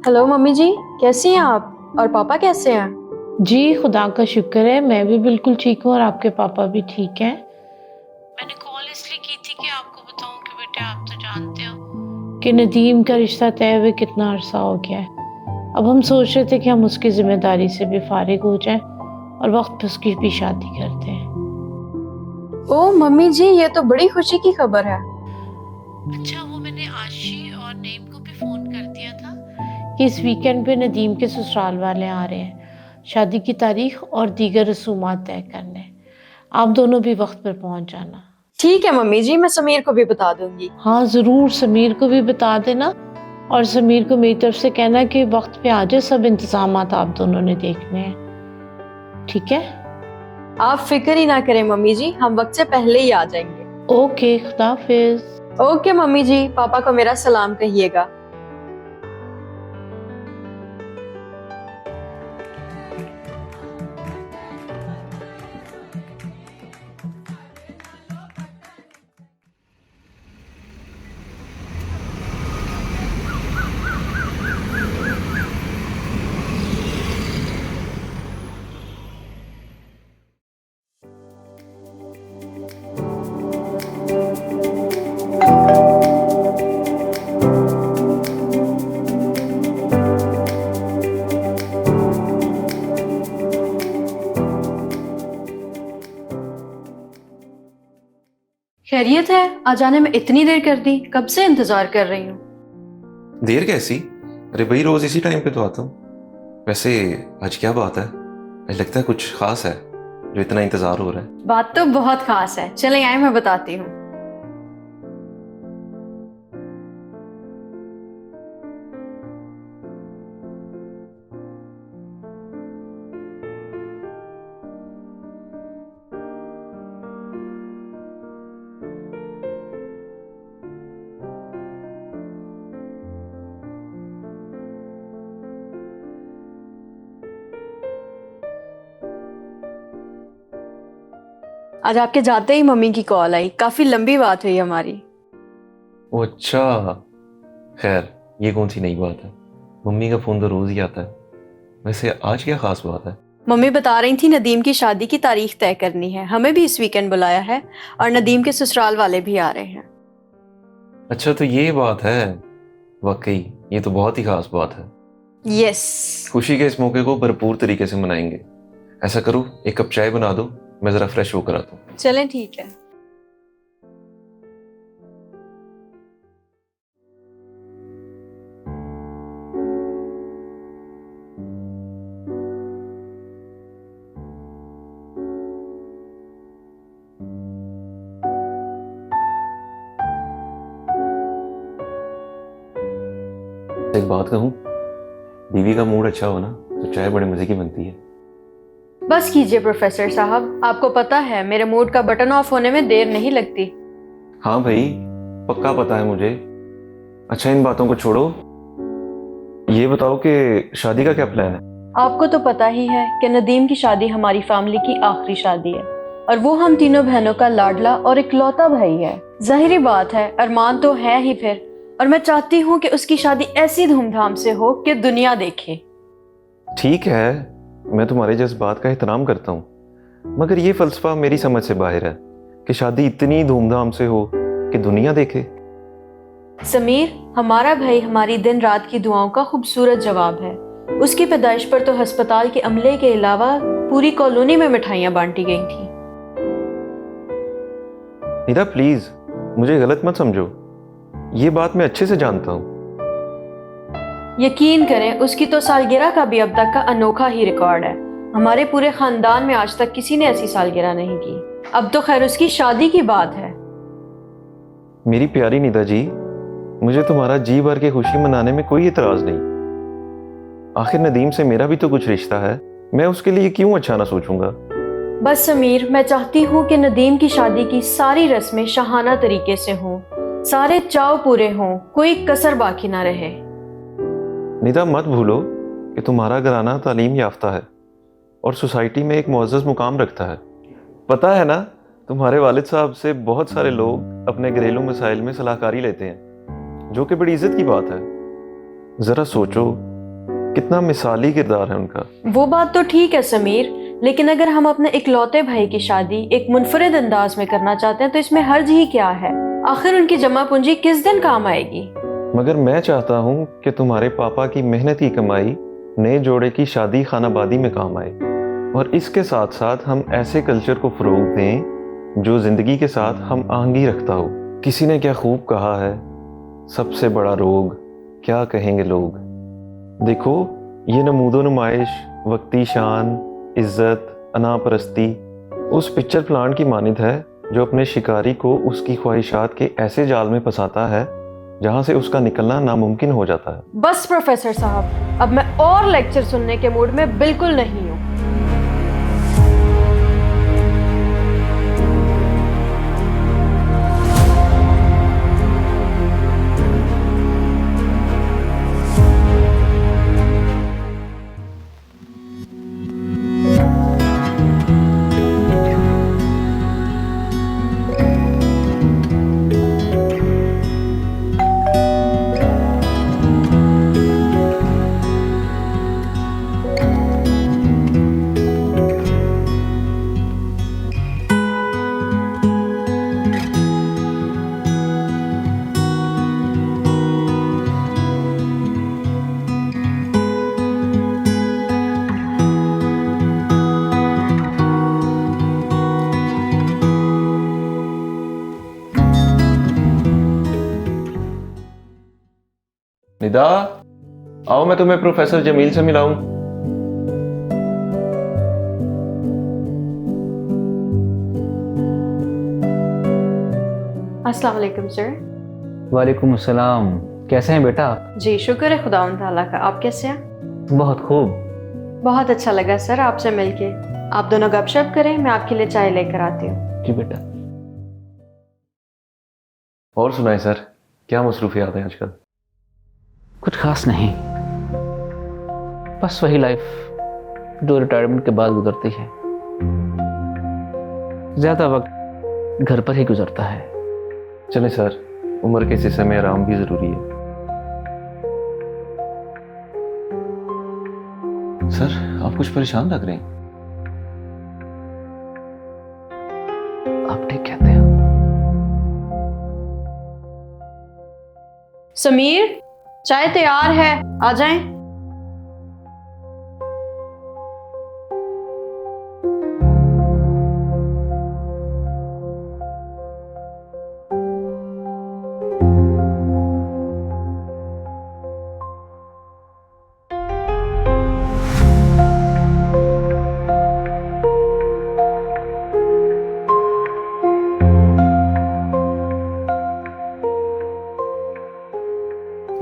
Hello mummy जी, कैसी हैं आप और पापा कैसे हैं? जी, खुदा का शुक्र है, मैं भी बिल्कुल ठीक हूँ और आपके पापा भी ठीक हैं। मैंने कॉल इसलिए की थी कि आपको बताऊँ कि बेटे आप तो जानते हो कि नदीम का रिश्ता तय हुए कितना अरसा हो गया है। अब हम सोच रहे थे कि हम उसकी ज़िम्मेदारी से भी फ़ारिग हो जाएँ और वक़्त पे उसकी भी शादी कर दें। ओ मम्मी जी, ये तो बड़ी खुशी की खबर है। अच्छा, वो मैंने आशी और नईम को भी फ़ोन कर दिया था कि इस वीकेंड पे नदीम के ससुराल वाले आ रहे हैं, शादी की तारीख और दीगर रसूमात तय करने। आप दोनों भी वक़्त पर पहुँच जाना। ठीक है मम्मी जी, मैं समीर को भी बता दूंगी। हाँ, ज़रूर समीर को भी बता देना और समीर को मेरी तरफ से कहना कि वक़्त पे आ जाए, सब इंतज़ामात आप दोनों ने देखने हैं। ठीक है? आप फिक्र ही ना करें मम्मी जी, हम वक्त से पहले ही आ जाएंगे। ओके, खुदा हाफ़िज़। ओके मम्मी जी, पापा को मेरा सलाम कहिएगा। खैरियत है? आ जाने में इतनी देर कर दी, कब से इंतजार कर रही हूँ। देर कैसी? अरे भाई रोज इसी टाइम पे तो आता हूँ। वैसे आज क्या बात है? मुझे लगता है कुछ खास है जो इतना इंतजार हो रहा है। बात तो बहुत खास है, चले आए मैं बताती हूँ। आज आपके जाते ही मम्मी की कॉल आई, काफी लंबी बात हुई हमारी। ओ अच्छा, खैर ये कौन सी नई बात है? मम्मी का फोन तो रोज ही आता है। वैसे आज क्या खास बात है? मम्मी बता रही थी नदीम की शादी की तारीख तय करनी है, हमें भी इस वीकेंड बुलाया है और नदीम के ससुराल वाले भी आ रहे हैं। अच्छा तो ये बात है। वाकई ये तो बहुत ही खास बात है। यस। खुशी के इस मौके को भरपूर तरीके से मनाएंगे। ऐसा करो, एक कप चाय बना दो, मैं जरा फ्रेश होकर आता हूँ। चलें, ठीक है। एक बात कहूँ, बीवी का मूड अच्छा हो ना तो चाय बड़े मजे की बनती है। बस कीजिए प्रोफेसर साहब, आपको पता है मेरे मूड का बटन ऑफ होने में देर नहीं लगती। हाँ भाई, पक्का पता है मुझे। अच्छा इन बातों को छोड़ो, ये बताओ कि शादी का क्या प्लान है? आपको तो पता ही है कि नदीम की शादी हमारी फैमिली की आखिरी शादी है और वो हम तीनों बहनों का लाडला और इकलौता भाई है। जाहिर बात है, अरमान तो है ही फिर, और मैं चाहती हूँ कि उसकी शादी ऐसी धूमधाम से हो कि दुनिया देखे। ठीक है, मैं तुम्हारे जज्बात का एहतराम करता हूँ, मगर ये फलसफा मेरी समझ से बाहर है कि शादी इतनी धूमधाम से हो कि दुनिया देखे। समीर, हमारा भाई हमारी दिन रात की दुआओं का खूबसूरत जवाब है। उसकी पैदाइश पर तो अस्पताल के अमले के अलावा पूरी कॉलोनी में मिठाइयाँ बांटी गई थी। निदा प्लीज, मुझे गलत मत समझो, ये बात मैं अच्छे से जानता हूँ। यकीन करें, उसकी तो सालगिरह का भी अब तक का अनोखा ही रिकॉर्ड है। हमारे पूरे खानदान में आज तक किसी ने ऐसी सालगिरह नहीं की। अब तो खैर उसकी शादी की बात है। मेरी प्यारी निदा जी, मुझे तुम्हारा जी भर के खुशी मनाने में कोई इतराज नहीं। आखिर नदीम से मेरा भी तो कुछ रिश्ता है, मैं उसके लिए क्यों अच्छा ना सोचूंगा। बस समीर, मैं चाहती हूँ कि नदीम की शादी की सारी रस्में शाहाना तरीके से हों, सारे चाव पूरे हों, कोई कसर बाकी ना रहे। निदा मत भूलो कि तुम्हारा घराना तालीम याफ्ता है और सोसाइटी में एक मुअज़्ज़ज़ मुकाम रखता है। पता है ना, तुम्हारे वालिद साहब से बहुत सारे लोग अपने घरेलू मसाइल में सलाहकारी लेते हैं, जो कि बड़ी इज्जत की बात है। ज़रा सोचो कितना मिसाली किरदार है उनका। वो बात तो ठीक है समीर, लेकिन अगर हम अपने इकलौते भाई की शादी एक मुनफरिद अंदाज में करना चाहते हैं तो इसमें हर्ज ही क्या है? आखिर उनकी जमा पूंजी किस दिन काम आएगी? मगर मैं चाहता हूँ कि तुम्हारे पापा की मेहनत की कमाई नए जोड़े की शादी खानाबादी में काम आए, और इसके साथ साथ हम ऐसे कल्चर को फरोग दें जो जिंदगी के साथ हम आहंगी रखता हो। किसी ने क्या खूब कहा है, सबसे बड़ा रोग क्या कहेंगे लोग। देखो, ये नमूदो नुमाइश, वक्ती शान, इज्जत, अनापरस्ती उस पिक्चर प्लांट की मानिंद है जो अपने शिकारी को उसकी ख्वाहिशात के ऐसे जाल में फंसाता है जहां से उसका निकलना नामुमकिन हो जाता है। बस प्रोफेसर साहब, अब मैं और लेक्चर सुनने के मूड में बिल्कुल नहीं हूँ। निदा, आओ मैं तुम्हें प्रोफेसर जमील से मिलाऊं। अस्सलाम वालेकुम सर। वालेकुम अस्सलाम। कैसे हैं बेटा आप? जी शुक्र है खुदा ताला का, आप कैसे हैं? बहुत खूब। बहुत अच्छा लगा सर आपसे मिलके। आप दोनों गपशप करें, मैं आपके लिए चाय लेकर आती हूँ। जी बेटा। और सुनाए सर, क्या मसरूफियात हैं आजकल? कुछ खास नहीं, बस वही लाइफ जो रिटायरमेंट के बाद गुजरती है। ज्यादा वक्त घर पर ही गुजरता है। चले सर, उम्र के हिस्से में आराम भी जरूरी है। सर, आप कुछ परेशान लग रहे हैं। आप ठीक कहते हैं। समीर, चाय तैयार है, आ जाएं।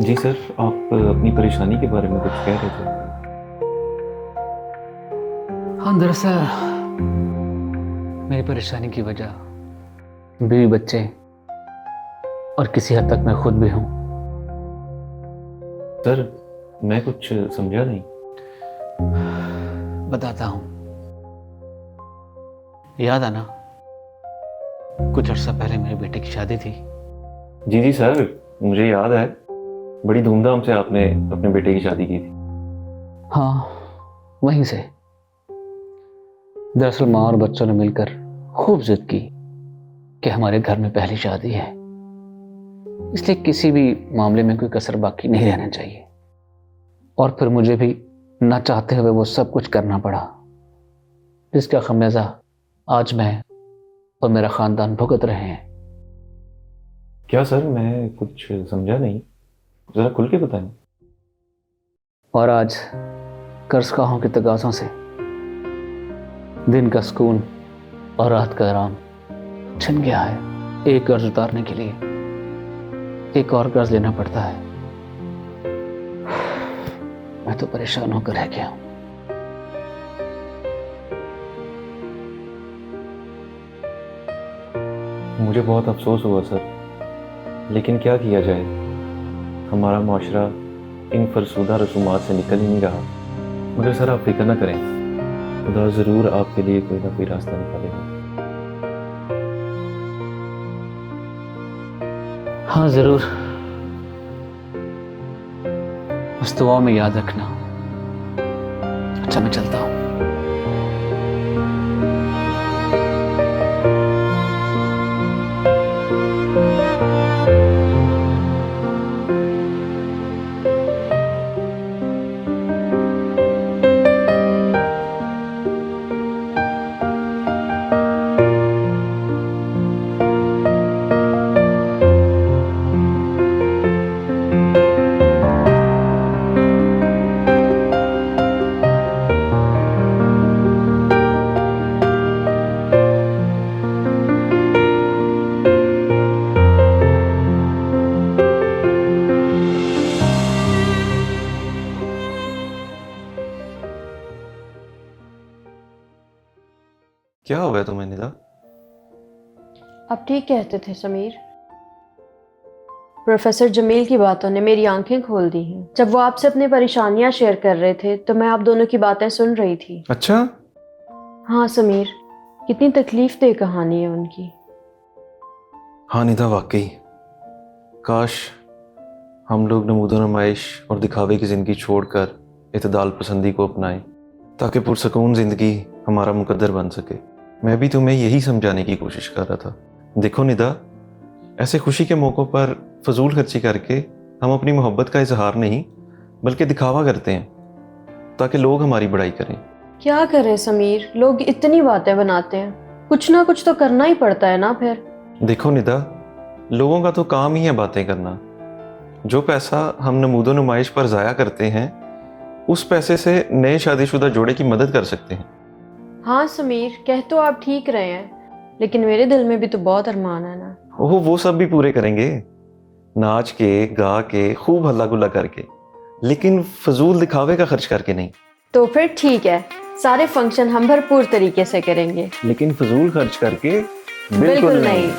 जी सर, आप अपनी परेशानी के बारे में कुछ कह रहे थे। हाँ, दरअसल मेरी परेशानी की वजह बीवी बच्चे और किसी हद तक मैं खुद भी हूं। सर, मैं कुछ समझा नहीं। बताता हूं। याद आना, कुछ अर्सा पहले मेरे बेटे की शादी थी। जी जी सर, मुझे याद है, बड़ी धूमधाम से आपने अपने बेटे की शादी की थी। हाँ, वहीं से। दरअसल माँ और बच्चों ने मिलकर खूब जिद की कि हमारे घर में पहली शादी है, इसलिए किसी भी मामले में कोई कसर बाकी नहीं रहना चाहिए। और फिर मुझे भी ना चाहते हुए वो सब कुछ करना पड़ा, जिसका खमियाजा आज मैं और मेरा खानदान भुगत रहे हैं। क्या सर, मैं कुछ समझा नहीं, जरा खुल के बताएं। और आज कर्जखाहों के तगाजों से दिन का सुकून और रात का आराम छिन गया है। एक कर्ज उतारने के लिए एक और कर्ज लेना पड़ता है। मैं तो परेशान होकर रह गया हूं। मुझे बहुत अफसोस हुआ सर, लेकिन क्या किया जाए, हमारा माशरा इन फरसूदा रसूमात से निकल ही नहीं रहा। मगर सर, आप फिक्र न करें, खुदा ज़रूर आपके लिए कोई ना कोई रास्ता निकालेगा। हाँ, जरूर। उस दुआ में याद रखना अच्छा मैं चलता हूँ। क्या हो गया तुम्हें निदा? आप ठीक कहते थे समीर। प्रोफेसर जमील की बातों ने मेरी आंखें खोल दी हैं। जब वो आपसे अपनी परेशानियां शेयर कर रहे थे तो मैं आप दोनों की बातें सुन रही थी। अच्छा, हाँ समीर, कितनी तकलीफ-दह कहानी है उनकी। हाँ निदा, वाकई काश हम लोग नमूदो नुमाइश और दिखावे की ज़िंदगी छोड़कर इत्दाल पसंदी को अपनाएं, ताकि पुरसकून ज़िंदगी हमारा मुकद्दर बन सके। मैं भी तुम्हें यही समझाने की कोशिश कर रहा था। देखो निदा, ऐसे खुशी के मौक़ों पर फजूल खर्ची करके हम अपनी मोहब्बत का इजहार नहीं बल्कि दिखावा करते हैं ताकि लोग हमारी बड़ाई करें। क्या करें समीर, लोग इतनी बातें बनाते हैं, कुछ ना कुछ तो करना ही पड़ता है ना फिर। देखो निदा, लोगों का तो काम ही है बातें करना। जो पैसा हम नमूदो नुमाइश पर ज़ाया करते हैं, उस पैसे से नए शादीशुदा जोड़े की मदद कर सकते हैं। हाँ समीर, कह तो आप ठीक रहे हैं, लेकिन मेरे दिल में भी तो बहुत अरमान है ना। ओह, वो सब भी पूरे करेंगे, नाच के, गा के, खूब हल्ला गुल्ला करके, लेकिन फजूल दिखावे का खर्च करके नहीं। तो फिर ठीक है, सारे फंक्शन हम भरपूर तरीके से करेंगे। लेकिन फजूल खर्च करके बिल्कुल नहीं।